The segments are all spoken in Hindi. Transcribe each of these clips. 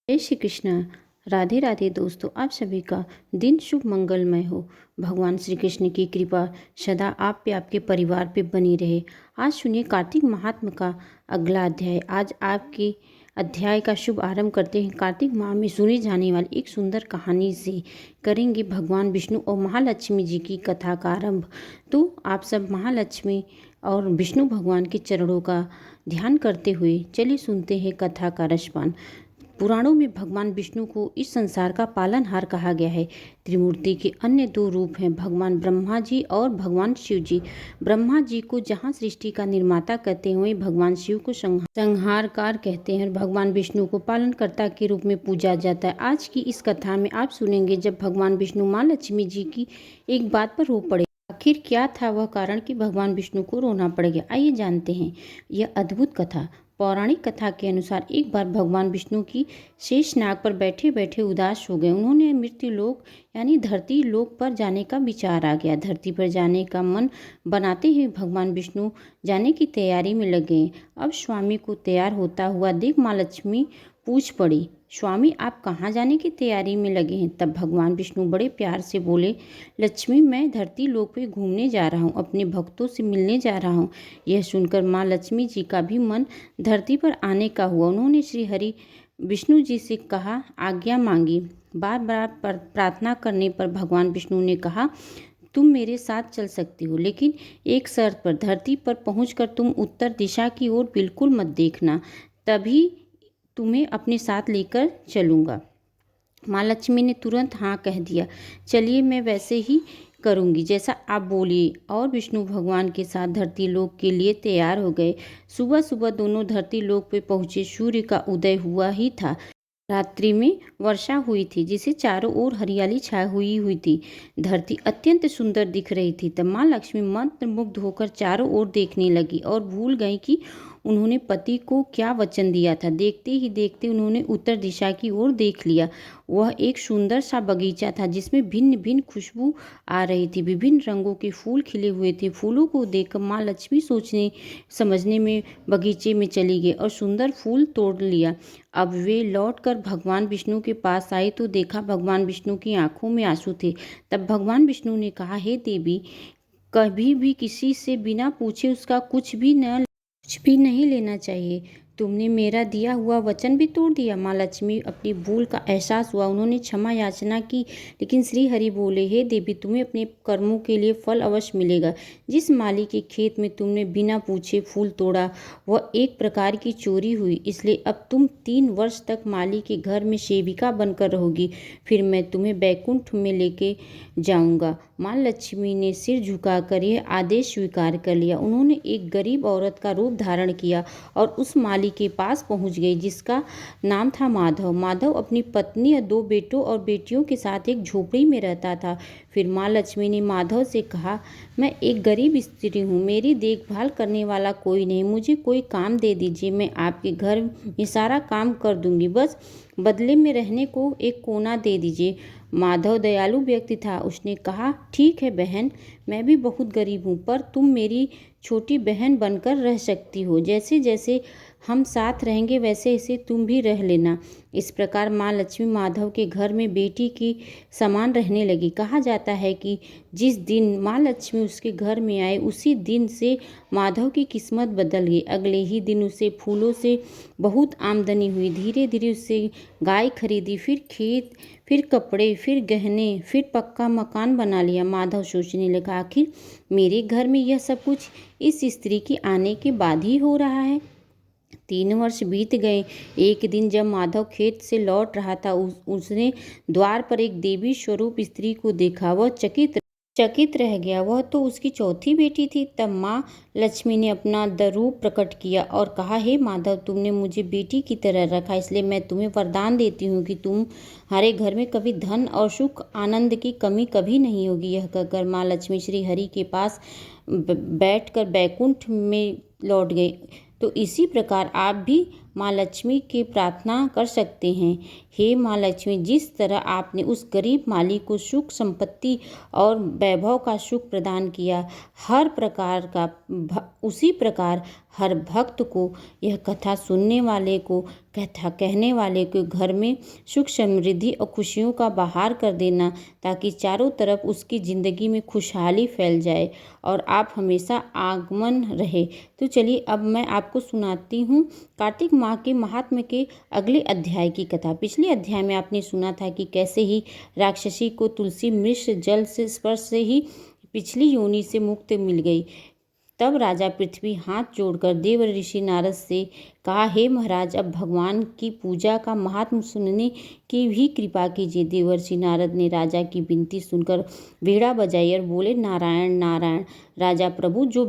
जय श्री कृष्ण। राधे राधे दोस्तों, आप सभी का दिन शुभ मंगलमय हो। भगवान श्री कृष्ण की कृपा सदा आप पे, आपके परिवार पे बनी रहे। आज सुनिए कार्तिक महात्म का अगला अध्याय। आज आपके अध्याय का शुभ आरंभ करते हैं। कार्तिक माह में सुनी जाने वाली एक सुंदर कहानी से करेंगे भगवान विष्णु और महालक्ष्मी जी की कथा का आरंभ। तो आप सब महालक्ष्मी और विष्णु भगवान के चरणों का ध्यान करते हुए चलिए सुनते हैं कथा का रसपान। पुराणों में भगवान विष्णु को इस संसार का पालनहार कहा गया है। त्रिमूर्ति के अन्य दो रूप हैं, भगवान ब्रह्मा जी और भगवान शिव जी। ब्रह्मा जी को जहाँ सृष्टि का निर्माता कहते हैं, वहीं भगवान शिव को संहारकार कहते हैं। भगवान विष्णु को पालनकर्ता के रूप में पूजा जाता है। आज की इस कथा में आप सुनेंगे जब भगवान विष्णु माँ लक्ष्मी जी की एक बात पर रो पड़े। आखिर क्या था वह कारण कि भगवान विष्णु को रोना पड़ गया? आइए जानते हैं यह अद्भुत कथा। पौराणिक कथा के अनुसार एक बार भगवान विष्णु की शेषनाग पर बैठे बैठे उदास हो गए। उन्होंने मृत्यु लोक यानी धरती लोक पर जाने का विचार आ गया। धरती पर जाने का मन बनाते ही भगवान विष्णु जाने की तैयारी में लग गए। अब स्वामी को तैयार होता हुआ देख माँ लक्ष्मी पूछ पड़ी, स्वामी आप कहाँ जाने की तैयारी में लगे हैं? तब भगवान विष्णु बड़े प्यार से बोले, लक्ष्मी मैं धरती लोक पे घूमने जा रहा हूँ, अपने भक्तों से मिलने जा रहा हूँ। यह सुनकर माँ लक्ष्मी जी का भी मन धरती पर आने का हुआ। उन्होंने श्री हरि विष्णु जी से कहा, आज्ञा मांगी। बार बार प्रार्थना करने पर भगवान विष्णु ने कहा, तुम मेरे साथ चल सकती हो, लेकिन एक शर्त पर। धरती पर पहुंचकर तुम उत्तर दिशा की ओर बिल्कुल मत देखना, तभी तुम्हें अपने साथ लेकर चलूँगा। माँ लक्ष्मी ने तुरंत हाँ कह दिया। चलिए मैं वैसे ही करूँगी जैसा आप बोलिए। और विष्णु भगवान के साथ धरती लोक के लिए तैयार हो गए। सुबह सुबह दोनों धरती लोक पे पहुँचे। सूर्य का उदय हुआ ही था। रात्रि में वर्षा हुई थी, जिसे चारों ओर हरियाली छाई हुई थी। धरती अत्यंत सुंदर दिख रही थी। तब माँ लक्ष्मी मंत्रमुग्ध होकर चारों ओर देखने लगी और भूल गई कि उन्होंने पति को क्या वचन दिया था। देखते ही देखते उन्होंने उत्तर दिशा की ओर देख लिया। वह एक सुंदर सा बगीचा था, जिसमें भिन्न भिन्न खुशबू आ रही थी। विभिन्न रंगों के फूल खिले हुए थे। फूलों को देखकर माँ लक्ष्मी सोचने समझने में बगीचे में चली गई और सुंदर फूल तोड़ लिया। अब वे लौटकर भगवान विष्णु के पास आई तो देखा भगवान विष्णु की आंखों में आंसू थे। तब भगवान विष्णु ने कहा, हे देवी, कभी भी किसी से बिना पूछे उसका कुछ भी नहीं लेना चाहिए। तुमने मेरा दिया हुआ वचन भी तोड़ दिया। माँ लक्ष्मी अपनी भूल का एहसास हुआ। उन्होंने क्षमा याचना की, लेकिन श्री हरि बोले, हे देवी, तुम्हें अपने कर्मों के लिए फल अवश्य मिलेगा। जिस माली के खेत में तुमने बिना पूछे फूल तोड़ा, वह एक प्रकार की चोरी हुई। इसलिए अब तुम 3 वर्ष तक माली के घर में सेविका बनकर रहोगी, फिर मैं तुम्हें वैकुंठ में लेके जाऊंगा। माँ लक्ष्मी ने सिर झुकाकर यह आदेश स्वीकार कर लिया। उन्होंने एक गरीब औरत का रूप धारण किया और उस माली के पास पहुंच गई, जिसका नाम था माधव। माधव अपनी पत्नी और 2 बेटों और बेटियों के साथ एक झोपड़ी में रहता था। फिर माँ लक्ष्मी ने माधव से कहा, मैं एक गरीब स्त्री हूँ, मेरी देखभाल करने वाला कोई नहीं, मुझे कोई काम दे दीजिए, मैं आपके घर में सारा काम कर दूंगी, बस बदले में रहने को एक कोना दे दीजिए। माधव दयालु व्यक्ति था। उसने कहा, ठीक है बहन, मैं भी बहुत गरीब हूँ, पर तुम मेरी छोटी बहन बनकर रह सकती हो। जैसे जैसे हम साथ रहेंगे वैसे ऐसे तुम भी रह लेना। इस प्रकार माँ लक्ष्मी माधव के घर में बेटी की समान रहने लगी। कहा जाता है कि जिस दिन माँ लक्ष्मी उसके घर में आए, उसी दिन से माधव की किस्मत बदल गई। अगले ही दिन उसे फूलों से बहुत आमदनी हुई। धीरे धीरे उससे गाय खरीदी, फिर खेत, फिर कपड़े, फिर गहने, फिर पक्का मकान बना लिया। माधव सोचने लगा, आखिर मेरे घर में यह सब कुछ इस स्त्री के आने के बाद ही हो रहा है। 3 वर्ष बीत गए। एक दिन जब माधव खेत से लौट रहा था, उसने द्वार पर एक देवी स्वरूप स्त्री को देखा। वह चकित रह गया। वह तो उसकी चौथी बेटी थी। तब माँ लक्ष्मी ने अपना रूप प्रकट किया और कहा, हे माधव, तुमने मुझे बेटी की तरह रखा, इसलिए मैं तुम्हें वरदान देती हूँ कि तुम्हारे घर में कभी धन और सुख आनंद की कमी कभी नहीं होगी। यह कहकर माँ लक्ष्मी श्री हरि के पास बैठकर बैकुंठ में लौट गई। तो इसी प्रकार आप भी माँ लक्ष्मी की प्रार्थना कर सकते हैं। हे माँ लक्ष्मी, जिस तरह आपने उस गरीब माली को सुख संपत्ति और वैभव का सुख प्रदान किया, उसी प्रकार हर भक्त को, यह कथा सुनने वाले को, कथा कहने वाले के घर में सुख समृद्धि और खुशियों का बहार कर देना, ताकि चारों तरफ उसकी ज़िंदगी में खुशहाली फैल जाए और आप हमेशा आगमन रहे। तो चलिए अब मैं आपको सुनाती हूँ कार्तिक माह के महात्म्य के अगले अध्याय की कथा। पिछले अध्याय में आपने सुना था कि कैसे ही राक्षसी को तुलसी मिश्र जल से स्पर्श से ही पिछली योनि से मुक्ति मिल गई। तब राजा पृथ्वी हाथ जोड़कर देव ऋषि नारद से कहा, हे महाराज, अब भगवान की पूजा का महात्म सुनने की भी कृपा कीजिए। देवर्षि नारद ने राजा की विनती सुनकर वीणा बजाई और बोले, नारायण नारायण। राजा प्रभु, जो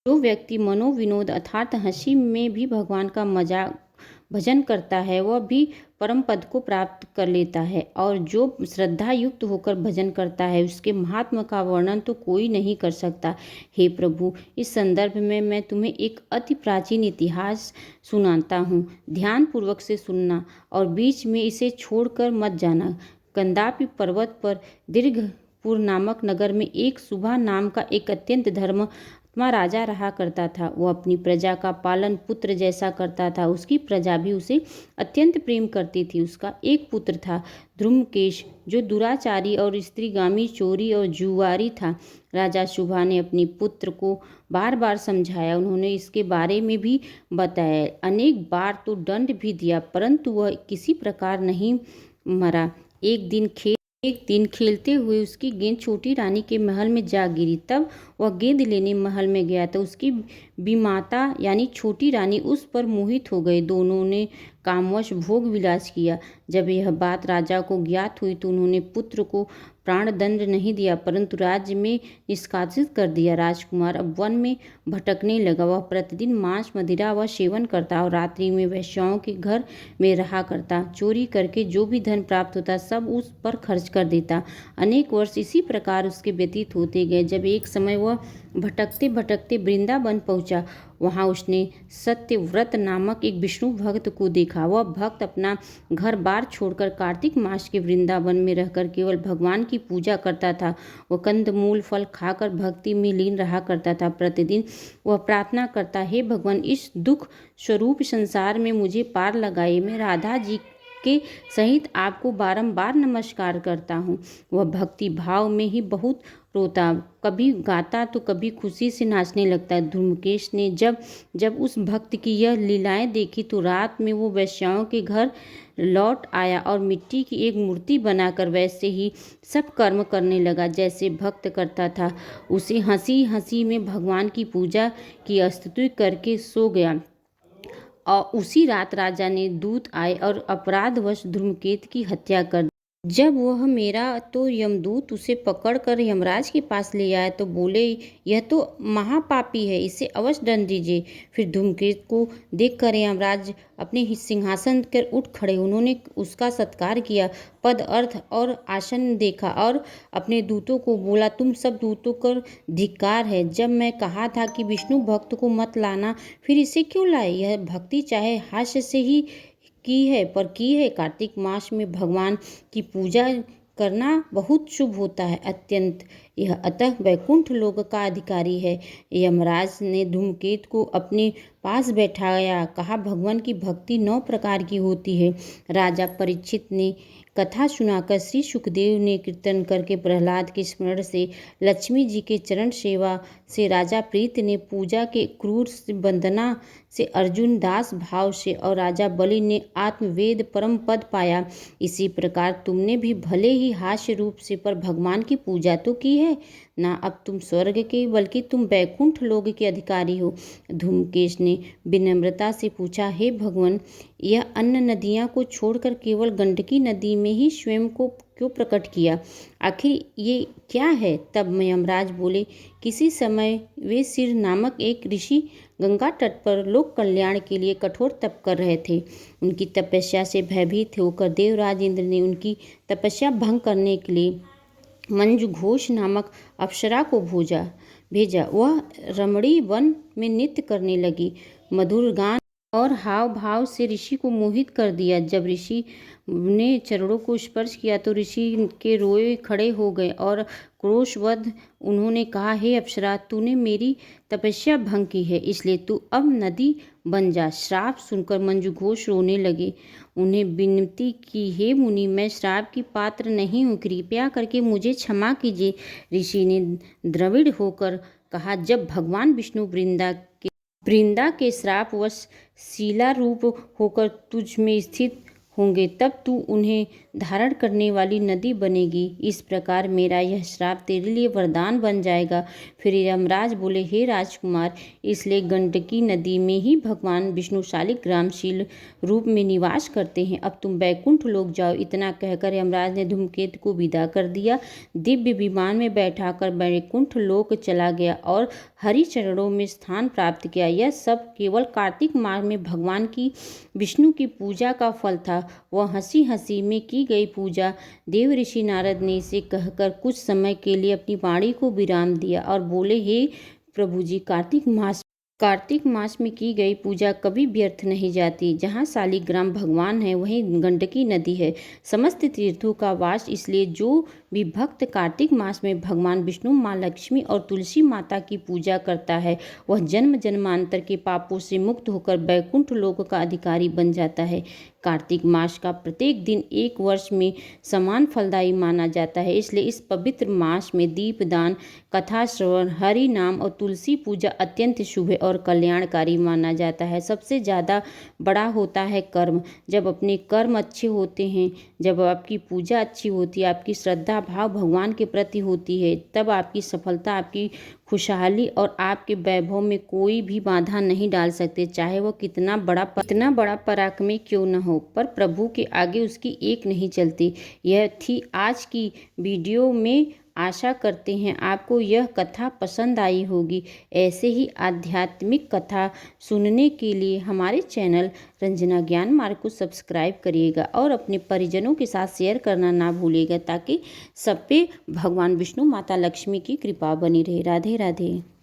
व्यक्ति मनोविनोद अर्थात हंसी में भी भगवान का मजाक भजन करता है, वह भी परम पद को प्राप्त कर लेता है, और जो श्रद्धा युक्त होकर भजन करता है, उसके महात्मा का वर्णन तो कोई नहीं कर सकता। हे प्रभु, इस संदर्भ में मैं तुम्हें एक अति प्राचीन इतिहास सुनाता हूँ। ध्यान पूर्वक से सुनना और बीच में इसे छोड़कर मत जाना। कंदापि पर्वत पर दीर्घपुर नामक नगर में एक सुबह नाम का एक अत्यंत धर्मात्मा राजा रहा करता था। वो अपनी प्रजा का पालन पुत्र जैसा करता था। उसकी प्रजा भी उसे अत्यंत प्रेम करती थी। उसका एक पुत्र था ध्रुमकेश, जो दुराचारी और स्त्रीगामी, चोरी और जुआरी था। राजा शुभा ने अपने पुत्र को बार बार समझाया। उन्होंने इसके बारे में भी बताया, अनेक बार तो दंड भी दिया, परंतु वह किसी प्रकार नहीं मरा। एक दिन खेलते हुए उसकी गेंद छोटी रानी के महल में जा गिरी। तब वह गेंद लेने महल में गया तो उसकी बीमाता यानी छोटी रानी उस पर मोहित हो गई। दोनों ने कामवश भोग विलास किया। जब यह बात राजा को ज्ञात हुई तो उन्होंने पुत्र को प्राणदंड नहीं दिया, परंतु राज्य में निष्कासित कर दिया। राजकुमार अब वन में भटकने लगा। वह प्रतिदिन मांस मदिरा व सेवन करता और रात्रि में वेश्याओं के घर में रहा करता। चोरी करके जो भी धन प्राप्त होता सब उस पर खर्च कर देता। अनेक वर्ष इसी प्रकार उसके व्यतीत होते गए। जब एक समय वह भटकते भटकते वृंदावन पहुंचा, वहां उसने सत्यव्रत नामक एक विष्णु भक्त को देखा। वह भक्त अपना घर बार छोड़कर कार्तिक मास के वृंदावन में रहकर केवल भगवान की पूजा करता था। वह कंदमूल फल खाकर भक्ति में लीन रहा करता था। प्रतिदिन वह प्रार्थना करता, हे भगवान, इस दुख स्वरूप संसार में मुझे पार लगाइए। मैं राधा जी के सहित आपको बारंबार नमस्कार करता हूँ। वह भक्ति भाव में ही बहुत रोता, कभी गाता तो कभी खुशी से नाचने लगता। धूमकेश ने जब उस भक्त की यह लीलाएं देखी तो रात में वो वेश्याओं के घर लौट आया और मिट्टी की एक मूर्ति बनाकर वैसे ही सब कर्म करने लगा जैसे भक्त करता था। उसे हंसी हंसी में भगवान की पूजा की स्तुति करके सो गया। और उसी रात राजा ने दूत आए और अपराधवश धूमकेतु की हत्या कर दी। जब वह मेरा तो यमदूत उसे पकड़कर यमराज के पास ले आया तो बोले, यह तो महापापी है, इसे अवश्य दंड दीजिए। फिर धूमकेतु को देखकर यमराज अपने सिंहासन कर उठ खड़े। उन्होंने उसका सत्कार किया, पद अर्थ और आसन देखा और अपने दूतों को बोला, तुम सब दूतों का धिक्कार है। जब मैं कहा था कि विष्णु भक्त को मत लाना, फिर इसे क्यों लाए? यह भक्ति चाहे हास्य से ही की है। कार्तिक मास में भगवान की पूजा करना बहुत शुभ होता है अत्यंत। यह अतः वैकुंठ लोक का अधिकारी है। यमराज ने धूमकेतु को अपने पास बैठाया, कहा, भगवान की भक्ति 9 प्रकार की होती है। राजा परीक्षित ने कथा सुनाकर श्री सुखदेव ने कीर्तन करके प्रहलाद के स्मरण से, लक्ष्मी जी के चरण सेवा से राजा प्रीत ने, पूजा के क्रूर वंदना से अर्जुन दास भाव से, और राजा बलि ने आत्मवेद परम पद पाया। इसी प्रकार तुमने भी भले ही हास्य रूप से पर भगवान की पूजा तो की है ना। अब तुम स्वर्ग के बल्कि तुम वैकुंठ लोक के अधिकारी हो। धूमकेश ने विनम्रता से पूछा, हे भगवान, यह अन्य नदियाँ को छोड़कर केवल गंडकी नदी में ही स्वयं को क्यों प्रकट किया? आखिर ये क्या है? तब यमराज बोले, किसी समय वे सिर नामक एक ऋषि गंगा तट पर लोक कल्याण के लिए कठोर तप कर रहे थे। उनकी तपस्या से भयभीत होकर देवराज इंद्र ने उनकी तपस्या भंग करने के लिए मंजू घोष नामक अप्सरा को भेजा। वह रमणी वन में नृत्य करने लगी, मधुर गान और हाव भाव से ऋषि को मोहित कर दिया। जब ऋषि ने चरणों को स्पर्श किया तो ऋषि के रोए खड़े हो गए और क्रोशवद्ध उन्होंने कहा, हे अप्सरा, तूने मेरी तपस्या भंग की है, इसलिए तू अब नदी बन जा। श्राप सुनकर मंजूघोष रोने लगे। उन्हें विनती की, हे मुनि, मैं श्राप की पात्र नहीं हूँ, कृपया करके मुझे क्षमा कीजिए। ऋषि ने द्रविड़ होकर कहा, जब भगवान विष्णु वृंदा के श्रापवश शिला रूप होकर तुझ में स्थित होंगे, तब तू उन्हें धारण करने वाली नदी बनेगी। इस प्रकार मेरा यह श्राप तेरे लिए वरदान बन जाएगा। फिर यमराज बोले, हे राजकुमार, इसलिए गंडकी नदी में ही भगवान विष्णु शालिग्रामशील रूप में निवास करते हैं। अब तुम बैकुंठ लोक जाओ। इतना कहकर यमराज ने धूमकेतु को विदा कर दिया। दिव्य विमान में बैठाकर बैकुंठ लोक चला गया और हरि चरणों में स्थान प्राप्त किया। यह सब केवल कार्तिक माह में भगवान की विष्णु की पूजा का फल था। वह हंसी हंसी में की गई पूजा देव ऋषि नारद ने इसे कहकर कुछ समय के लिए अपनी वाणी को विराम दिया और बोले, हे प्रभु जी, कार्तिक मास में की गई पूजा कभी व्यर्थ नहीं जाती। जहाँ शालिग्राम भगवान है वहीं गंडकी नदी है, समस्त तीर्थों का वास। इसलिए जो भी भक्त कार्तिक मास में भगवान विष्णु, माँ लक्ष्मी और तुलसी माता की पूजा करता है, वह जन्म जन्मांतर के पापों से मुक्त होकर बैकुंठ लोक का अधिकारी बन जाता है। कार्तिक मास का प्रत्येक दिन एक वर्ष में समान फलदायी माना जाता है। इसलिए इस पवित्र मास में दीपदान, कथा श्रवण, हरि नाम और तुलसी पूजा अत्यंत शुभ और कल्याणकारी माना जाता है। सबसे ज़्यादा बड़ा होता है कर्म। जब अपने कर्म अच्छे होते हैं, जब आपकी पूजा अच्छी होती है, आपकी श्रद्धा भाव भगवान के प्रति होती है, तब आपकी सफलता, आपकी खुशहाली और आपके वैभव में कोई भी बाधा नहीं डाल सकते, चाहे वो कितना बड़ा पराक्रमी क्यों न हो। पर प्रभु के आगे उसकी एक नहीं चलती। यह थी आज की वीडियो में। आशा करते हैं आपको यह कथा पसंद आई होगी। ऐसे ही आध्यात्मिक कथा सुनने के लिए हमारे चैनल रंजना ज्ञान मार्ग को सब्सक्राइब करिएगा और अपने परिजनों के साथ शेयर करना ना भूलिएगा, ताकि सब पे भगवान विष्णु, माता लक्ष्मी की कृपा बनी रहे। राधे राधे।